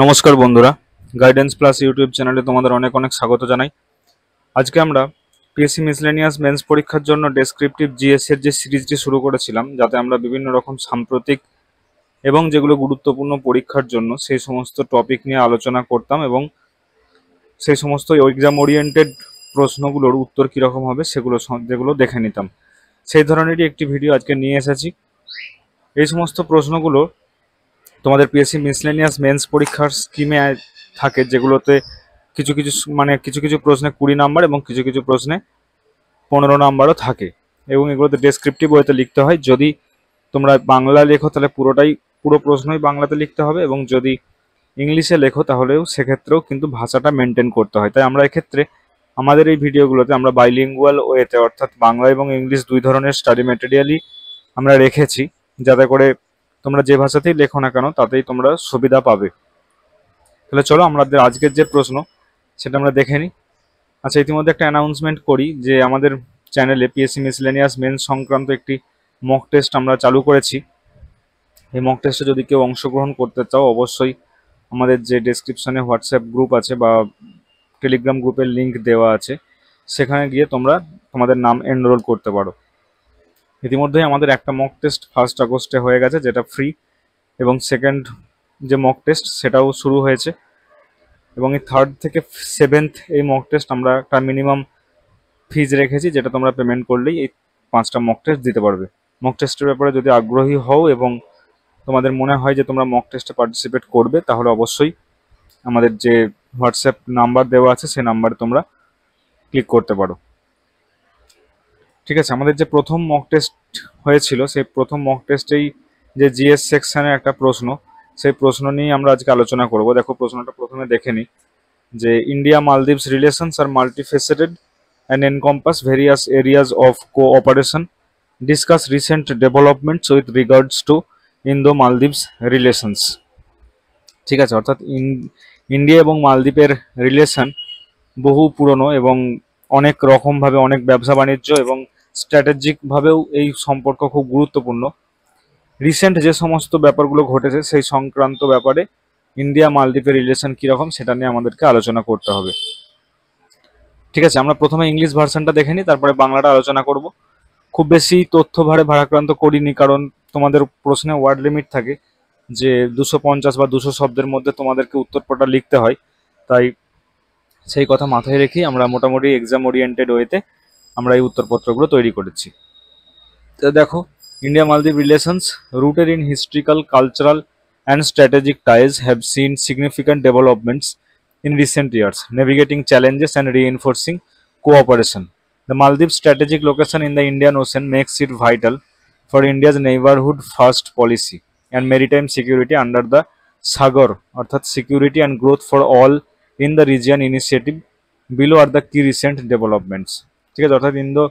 নমস্কার বন্ধুরা, guidance plus YouTube চ্যানেলে তোমাদের অনেক অনেক স্বাগত জানাই। আজকে আমরা পিএসসি মিসলেনিয়াস মেন্স পরীক্ষার জন্য ডেসক্রিপটিভ জিএস এর যে সিরিজটি শুরু করেছিলাম, যাতে আমরা বিভিন্ন রকম সাম্প্রতিক এবং যেগুলো গুরুত্বপূর্ণ পরীক্ষার জন্য সেই সমস্ত টপিক নিয়ে আলোচনা করতাম এবং সেই সমস্ত এক্সাম ওরিয়েন্টেড প্রশ্নগুলোর উত্তর কীরকম হবে যেগুলো দেখে নিতাম। সেই ধরনেরই একটি ভিডিও আজকে নিয়ে এসেছি। এই সমস্ত প্রশ্নগুলো তোমাদের পিএসসি মিসলেনিয়াস মেন্স পরীক্ষার স্কিমে থাকে, যেগুলোতে কিছু কিছু প্রশ্নে 20 নাম্বার এবং কিছু কিছু প্রশ্নে 15 নাম্বারও থাকে, এবং এগুলোতে ডেসক্রিপটিভ ওয়েতে লিখতে হয়। যদি তোমরা বাংলা লেখো তাহলে পুরো প্রশ্নই বাংলাতে লিখতে হবে, এবং যদি ইংলিশে লেখো তাহলেও সেক্ষেত্রেও কিন্তু ভাষাটা মেনটেন করতে হয়। তাই আমরা এক্ষেত্রে আমাদের এই ভিডিওগুলোতে আমরা বাইলিঙ্গুয়াল ওয়েতে, অর্থাৎ বাংলা এবং ইংলিশ দুই ধরনের স্টাডি ম্যাটেরিয়ালই আমরা রেখেছি, যাতে করে তোমরা যে ভাষাতেই লেখো না কেন তাতেই তোমরা সুবিধা পাবে। তাহলে চলো আমাদের আজকের যে প্রশ্ন সেটা আমরা দেখে নিই। আচ্ছা, ইতিমধ্যে একটা অ্যানাউন্সমেন্ট করি যে আমাদের চ্যানেলে পিএসসি মিসলেনিয়াস মেন্স সংক্রান্ত একটি মক টেস্ট আমরা চালু করেছি। এই মক টেস্টে যদি কেউ অংশগ্রহণ করতে চাও, অবশ্যই আমাদের যে ডেসক্রিপশনে হোয়াটসঅ্যাপ গ্রুপ আছে বা টেলিগ্রাম গ্রুপের লিঙ্ক দেওয়া আছে, সেখানে গিয়ে তোমরা তোমাদের নাম এনরোল করতে পারো। ইতিমধ্যেই আমাদের একটা মক টেস্ট 1 আগস্টে হয়ে গেছে, যেটা ফ্রি, এবং সেকেন্ড যে মক টেস্ট সেটাও শুরু হয়েছে, এবং এই 3rd থেকে 7th এই মক টেস্ট আমরা একটা মিনিমাম ফিজ রেখেছি, যেটা তোমরা পেমেন্ট করলেই এই 5টা মক টেস্ট দিতে পারবে। মক টেস্টের ব্যাপারে যদি আগ্রহী হও এবং তোমাদের মনে হয় যে তোমরা মক টেস্টে পার্টিসিপেট করবে, তাহলে অবশ্যই আমাদের যে হোয়াটসঅ্যাপ নাম্বার দেওয়া আছে সেই নাম্বারে তোমরা ক্লিক করতে পারো। ঠিক আছে, আমাদের যে প্রথম মক টেস্ট হয়েছিল সেই প্রথম মক টেস্টেই যে জিএস সেকশনের একটা প্রশ্ন, সেই প্রশ্ন নিয়ে আমরা আজকে আলোচনা করব। দেখো, প্রশ্নটা প্রথমে দেখে নিই যে India Maldives relations are multifaceted and encompass various areas of cooperation. Discuss recent developments with regards to Indo-Maldives relations. ঠিক আছে, অর্থাৎ ইন্ডিয়া এবং মালদ্বীপের রিলেশন বহু পুরনো এবং অনেক রকমভাবে অনেক ব্যবসা বাণিজ্য এবং স্ট্র্যাটেজিকভাবেও এই সম্পর্ক খুব গুরুত্বপূর্ণ। রিসেন্ট যে সমস্ত ব্যাপারগুলো ঘটেছে সেই সংক্রান্ত ব্যাপারে ইন্ডিয়া মালদ্বীপের রিলেশন কীরকম সেটা নিয়ে আমাদেরকে আলোচনা করতে হবে। ঠিক আছে, আমরা প্রথমে ইংলিশ ভার্সনটা দেখে নিই, তারপরে বাংলাটা আলোচনা করব। খুব বেশি তথ্য ভারে ভারাক্রান্ত করিনি, কারণ তোমাদের প্রশ্নে ওয়ার্ড লিমিট থাকে যে 250 বা 200 শব্দের মধ্যে তোমাদেরকে উত্তরপত্রটা লিখতে হয়। তাই সেই কথা মাথায় রেখেই আমরা মোটামুটি এক্সাম ওরিয়েন্টেড ওয়েতে আমরা এই উত্তরপত্রগুলো তৈরি করেছি। তো দেখো, ইন্ডিয়া মালদ্বীপ relations rooted in historical, cultural and strategic ties have seen significant developments in recent years, navigating challenges and reinforcing cooperation. The Maldives' strategic location in the Indian Ocean makes it vital for India's neighborhood first policy and maritime security under the SAGAR, অর্থাৎ Security and Growth for All in the Region initiative. Below are the key recent developments. ঠিক আছে, অর্থাৎ Indo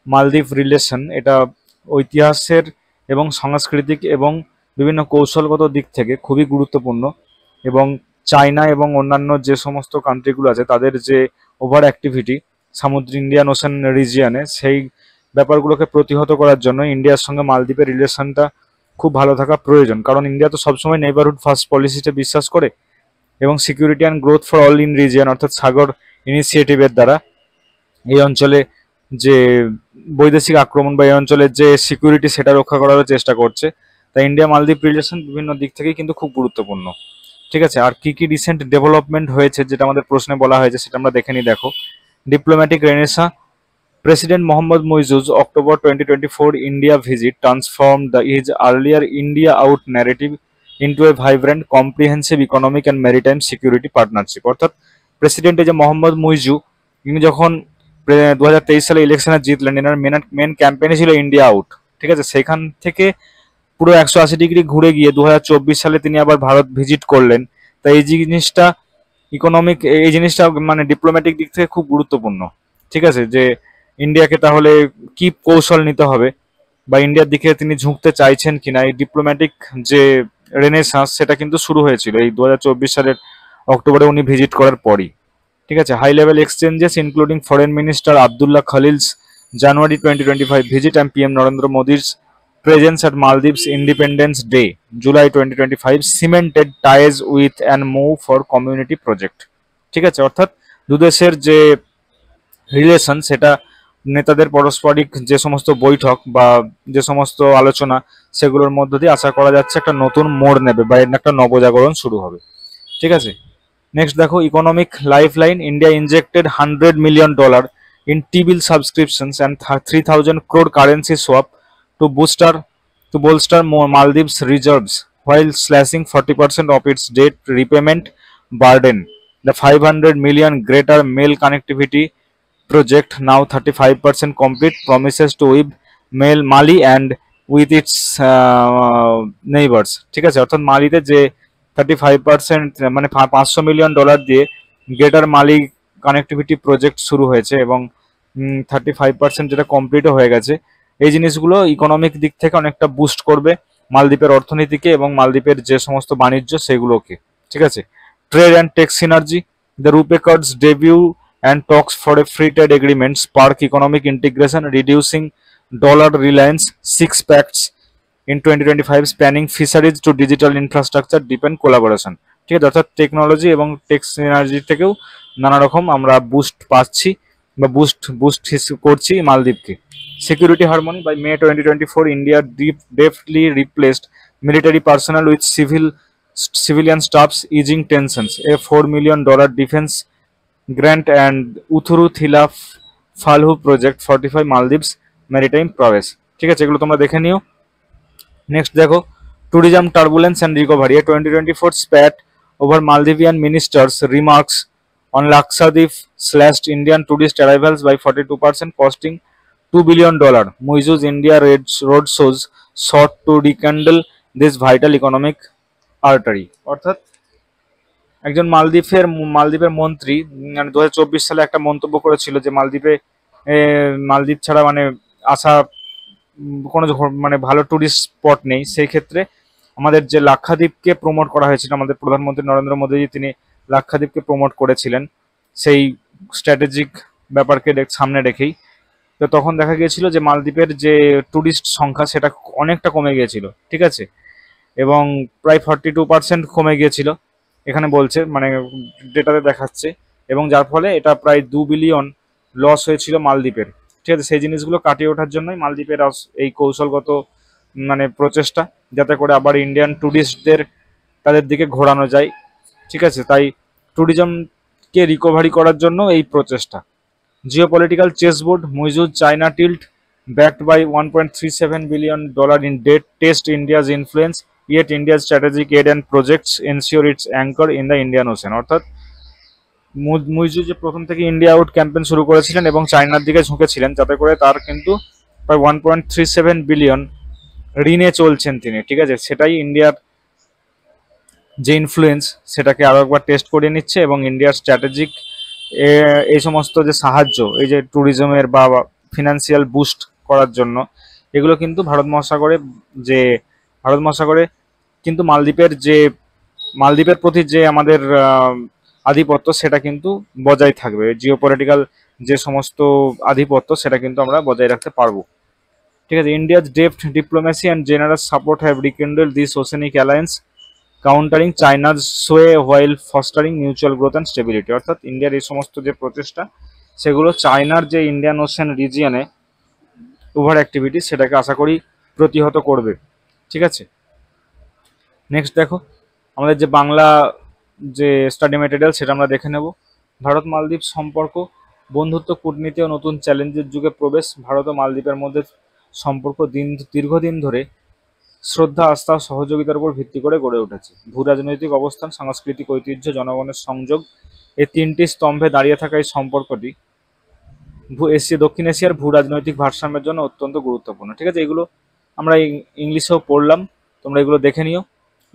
মালদ্বীপ relation এটা ঐতিহাসের এবং সাংস্কৃতিক এবং বিভিন্ন কৌশলগত দিক থেকে খুবই গুরুত্বপূর্ণ, এবং চায়না এবং অন্যান্য যে সমস্ত কান্ট্রিগুলো আছে তাদের যে ওভার অ্যাক্টিভিটি ইন্ডিয়ান ওশান রিজিয়নে, সেই ব্যাপারগুলোকে প্রতিহত করার জন্য ইন্ডিয়ার সঙ্গে মালদ্বীপের রিলেশনটা খুব ভালো থাকা প্রয়োজন। কারণ ইন্ডিয়া তো সবসময় নেইবারহুড ফার্স্ট পলিসিতে বিশ্বাস করে, এবং security and growth for all in region অর্থাৎ সাগর ইনিশিয়েটিভের দ্বারা এই অঞ্চলে যে বৈদেশিক আক্রমণ বা এই অঞ্চলের যে সিকিউরিটি সেটা রক্ষা করারও চেষ্টা করছে। তাই ইন্ডিয়া মালদ্বীপ রিলেশন বিভিন্ন দিক থেকেই কিন্তু খুব গুরুত্বপূর্ণ। ঠিক আছে, আর কি কি রিসেন্ট ডেভেলপমেন্ট হয়েছে যেটা আমাদের প্রশ্নে বলা হয়েছে সেটা আমরা দেখে নিই। দেখো, diplomatic renaissance, president Mohamed Muizzu's October 2024 India visit transform his earlier India out narrative into a vibrant comprehensive economic and maritime security partnership. অর্থাৎ প্রেসিডেন্ট এই যে মোহাম্মদ মুইজু, ইনি যখন 2023 সালে ইলেকশনে জিতলেন, এনার মেন ক্যাম্পেইনই ছিল ইন্ডিয়া আউট। ঠিক আছে, সেখান থেকে পুরো 180 ডিগ্রি ঘুরে গিয়ে 2024 সালে তিনি আবার ভারত ভিজিট করলেন। তাই এই জিনিসটা এই জিনিসটা মানে ডিপ্লোম্যাটিক দিক থেকে খুব গুরুত্বপূর্ণ। ঠিক আছে, যে ইন্ডিয়াকে তাহলে কি কৌশল নিতে হবে বা ইন্ডিয়ার দিকে তিনি ঝুঁকতে চাইছেন কিনা, এই ডিপ্লোম্যাটিক যে রেনেসাঁস সেটা কিন্তু শুরু হয়েছিল এই 2024 সালের অক্টোবরে উনি ভিজিট করার পরই। ঠিক আছে, high level exchanges including foreign minister Abdulla Khaleel's January 2025 visit and PM Narendra Modi's presence at Maldives Independence Day, July 2025, cemented ties with and move for community project. ঠিক আছে, অর্থাৎ দুদেশের যে রিলেশন সেটা নেতাদের পারস্পরিক যে সমস্ত বৈঠক বা যে সমস্ত আলোচনা সেগুলোর মধ্য দিয়ে আশা করা যাচ্ছে একটা নতুন মোড় নেবে বা এর একটা নবজাগরণ শুরু হবে। ঠিক আছে, নেক্সট দেখো economic lifeline. India injected $100 million in T-bill subscriptions and 3,000 crore currency swap to bolster Maldives reserves while slashing 40% of its debt repayment burden. The 500 million Greater Mail Connectivity project, now 35% complete, promises to weave Mali and with its neighbors. ঠিক আছে, অর্থাৎ মালিতে যে 35% মানে $500 million দিয়ে greater মালি connectivity project শুরু হয়েছে এবং 35% যেটা কমপ্লিটও হয়ে গেছে। এই জিনিসগুলো ইকোনমিক দিক থেকে অনেকটা বুস্ট করবে মালদ্বীপের অর্থনীতিকে এবং মালদ্বীপের যে সমস্ত বাণিজ্য সেগুলোকে। ঠিক আছে, trade and tech synergy. The RuPay cards debut and talks for a free trade agreement spark economic integration, reducing dollar reliance. Six pacts in 2025 spanning fisheries to digital infrastructure deepen collaboration. ঠিক আছে, অর্থাৎ টেকনোলজি এবং take synergy থেকেও নানা রকম আমরা boost পাচ্ছি বা বুস্ট করছি মালদ্বীপকে। Security harmony. By May 2024 India deftly replaced military personnel with civilian staffs, easing tensions. A $4 million defense grant and Uthuru Thila Falhu project 45 Maldives maritime prowess. ঠিক আছে, এগুলো তোমরা দেখে নিও। নেক্সট দেখো tourism turbulence and recovery. 2024 spat over Maldivian ministers' remarks on Lakshadweep slashed Indian tourist arrivals by 42%, costing $2 billion. Muizu's India road shows sought to rekindle this vital economic artery. অর্থাৎ একজন মালদ্বীপের মন্ত্রী মানে 2024 সালে একটা মন্তব্য করেছিল যে মালদ্বীপ ছাড়া মানে আসা কোনো মানে ভালো টুরিস্ট স্পট নেই। সেই ক্ষেত্রে আমাদের যে লাক্ষাদ্বীপকে প্রমোট করা হয়েছিল, আমাদের প্রধানমন্ত্রী নরেন্দ্র মোদীজি তিনি লাক্ষাদ্বীপকে প্রমোট করেছিলেন সেই স্ট্র্যাটেজিক ব্যাপারকে সামনে রেখেই। তো তখন দেখা গিয়েছিল যে মালদ্বীপের যে টুরিস্ট সংখ্যা সেটা অনেকটা কমে গিয়েছিল। ঠিক আছে, এবং প্রায় 42% কমে গিয়েছিল এখানে বলছে, মানে ডেটাতে দেখাচ্ছে, এবং যার ফলে এটা প্রায় $2 বিলিয়ন লস হয়েছিল মালদ্বীপের। ঠিক আছে, সেই জিনিসগুলো কাটিয়ে ওঠার জন্যই মালদ্বীপের এই কৌশলগত মানে প্রচেষ্টা, যাতে করে আবার ইন্ডিয়ান ট্যুরিস্টদের তাদের দিকে ঘোরানো যায়। ঠিক আছে, তাই ট্যুরিজমকে রিকভারি করার জন্য এই প্রচেষ্টা। Geopolitical chessboard. Muizzu's China tilt backed by $1.37 billion in debt test India's influence, yet India's strategic aid and projects ensure its anchor in the Indian Ocean. অর্থাৎ মুইজু যে প্রথম থেকে ইন্ডিয়া আউট ক্যাম্পেইন শুরু করেছিলেন এবং চায়নার দিকে ঝুঁকেছিলেন, যাতে করে তার কিন্তু প্রায় 1.37 বিলিয়ন ঋণে চলছেন তিনি। ঠিক আছে, সেটাই ইন্ডিয়ার যে ইনফ্লুয়েন্স সেটাকে আরো একবার টেস্ট করে নিচ্ছে এবং ইন্ডিয়ার স্ট্র্যাটেজিক এই সমস্ত যে সাহায্য, এই যে ট্যুরিজমের বা ফিনান্সিয়াল বুস্ট করার জন্য, এগুলো কিন্তু ভারত মহাসাগরে কিন্তু মালদ্বীপের প্রতি যে আমাদের আধিপত্য সেটা কিন্তু বজায় থাকবে। জিওপলিটিক্যাল যে সমস্ত আধিপত্য সেটা কিন্তু আমরা বজায় রাখতে পারবো। ঠিক আছে, India's depth diplomacy and generous support have rekindled this oceanic alliance, countering China's sway while fostering mutual growth and stability. অর্থাৎ ইন্ডিয়ার এই সমস্ত যে প্রচেষ্টা সেগুলো চায়নার যে ইন্ডিয়ান ওশেন রিজিয়নে ওভার অ্যাক্টিভিটি সেটাকে আশা করি প্রতিহত করবে। ঠিক আছে, নেক্সট দেখো আমাদের যে বাংলা যে স্টাডি মেটেরিয়াল সেটা আমরা দেখে নেব। ভারত মালদ্বীপ সম্পর্ক, বন্ধুত্ব, কূটনীতি ও নতুন চ্যালেঞ্জের যুগে প্রবেশ। ভারত ও মালদ্বীপের মধ্যে সম্পর্ক দীর্ঘদিন ধরে শ্রদ্ধা, আস্থা ও সহযোগিতার উপর ভিত্তি করে গড়ে উঠেছে। ভূ রাজনৈতিক অবস্থান, সাংস্কৃতিক ঐতিহ্য, জনগণের সংযোগ, এই তিনটি স্তম্ভে দাঁড়িয়ে থাকা এই সম্পর্কটি দক্ষিণ এশিয়ার ভূ রাজনৈতিক ভারসাম্যের জন্য অত্যন্ত গুরুত্বপূর্ণ। ঠিক আছে, এগুলো আমরা ইংলিশেও পড়লাম, তোমরা এগুলো দেখে নিও।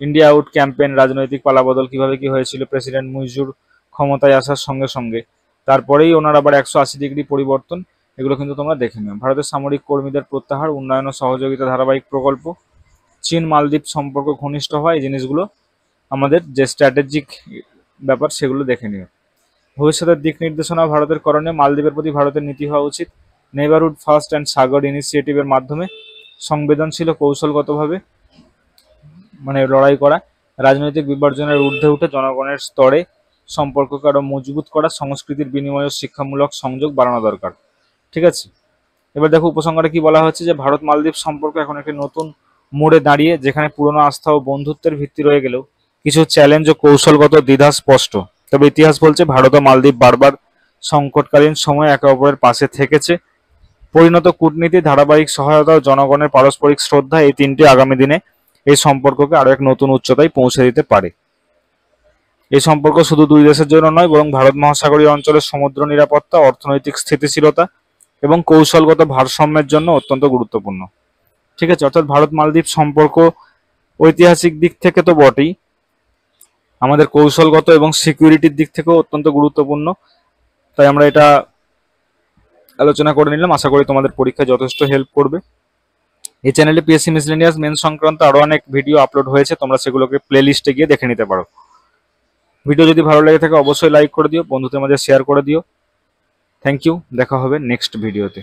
ইন্ডিয়া আউট ক্যাম্পেইন, রাজনৈতিক পালাবদল কিভাবে কি হয়েছিল, প্রেসিডেন্ট মুইজুর ক্ষমতায় আসার সঙ্গে সঙ্গে তারপরেই ওনার আবার 180 ডিগ্রি পরিবর্তন, এগুলো কিন্তু তোমরা দেখে নিও। ভারতের সামরিক কর্মীদের প্রত্যাহার, উন্নয়ন ও সহযোগিতা ধারাবাহিক প্রকল্প, চীন মালদ্বীপ সম্পর্ক ঘনিষ্ঠ হওয়া, এই জিনিসগুলো আমাদের যে স্ট্র্যাটেজিক ব্যাপার সেগুলো দেখে নিও। ভবিষ্যতের দিক নির্দেশনা, ভারতের করণীয়, মালদ্বীপের প্রতি ভারতের নীতি হওয়া উচিত। নেইবারহুড ফার্স্ট অ্যান্ড সাগর ইনিশিয়েটিভের মাধ্যমে সংবেদনশীল ও কৌশলগতভাবে লড়াই করা, রাজনৈতিক বিভাজনের ঊর্ধ্বে উঠে জনগণের স্তরে সম্পর্ককে আরো মজবুত করা, সংস্কৃতির বিনিময় ও শিক্ষামূলক সংযোগ বাড়ানো দরকার। ঠিক আছে, এবার দেখো উপসংহারে কি বলা হচ্ছে, যে ভারত মালদ্বীপ সম্পর্ক এখন একটি নতুন মোড়ে দাঁড়িয়ে, যেখানে পুরনো আস্থা ও বন্ধুত্বের ভিত্তি রয়ে গেলেও কিছু চ্যালেঞ্জ ও কৌশলগত দ্বিধা স্পষ্ট। তবে ইতিহাস বলছে ভারত ও মালদ্বীপ বারবার সংকটকালীন সময়ে একে অপরের পাশে থেকেছে। পরিণত কূটনীতি, ধারাবাহিক সহায়তা ও জনগণের পারস্পরিক শ্রদ্ধা, এই তিনটি আগামী দিনে এই সম্পর্ককে আরো এক নতুন উচ্চতায় পৌঁছে দিতে পারে। এই সম্পর্ক শুধু দুই দেশের জন্য নয়, বরং ভারত মহাসাগরীয় অঞ্চলের সমুদ্র নিরাপত্তা, অর্থনৈতিক স্থিতিশীলতা এবং কৌশলগত ভারসাম্যের জন্য অত্যন্ত গুরুত্বপূর্ণ। ঠিক আছে, অর্থাৎ ভারত মালদ্বীপ সম্পর্ক ঐতিহাসিক দিক থেকে তো বটেই, আমাদের কৌশলগত এবং সিকিউরিটির দিক থেকেও অত্যন্ত গুরুত্বপূর্ণ। তাই আমরা এটা আলোচনা করে নিলাম, আশা করি তোমাদের পরীক্ষায় যথেষ্ট হেল্প করবে। এই চ্যানেলে পিএসসি মিসলেনিয়াস মেন্স সংক্রান্ত আরো অনেক ভিডিও আপলোড হয়েছে, তোমরা সেগুলোকে প্লে লিস্টে গিয়ে দেখে নিতে পারো। ভিডিও যদি ভালো লেগে থাকে অবশ্যই লাইক করে দিও, বন্ধুদের মাঝে শেয়ার করে দিও। থ্যাংক ইউ, দেখা হবে নেক্সট ভিডিওতে।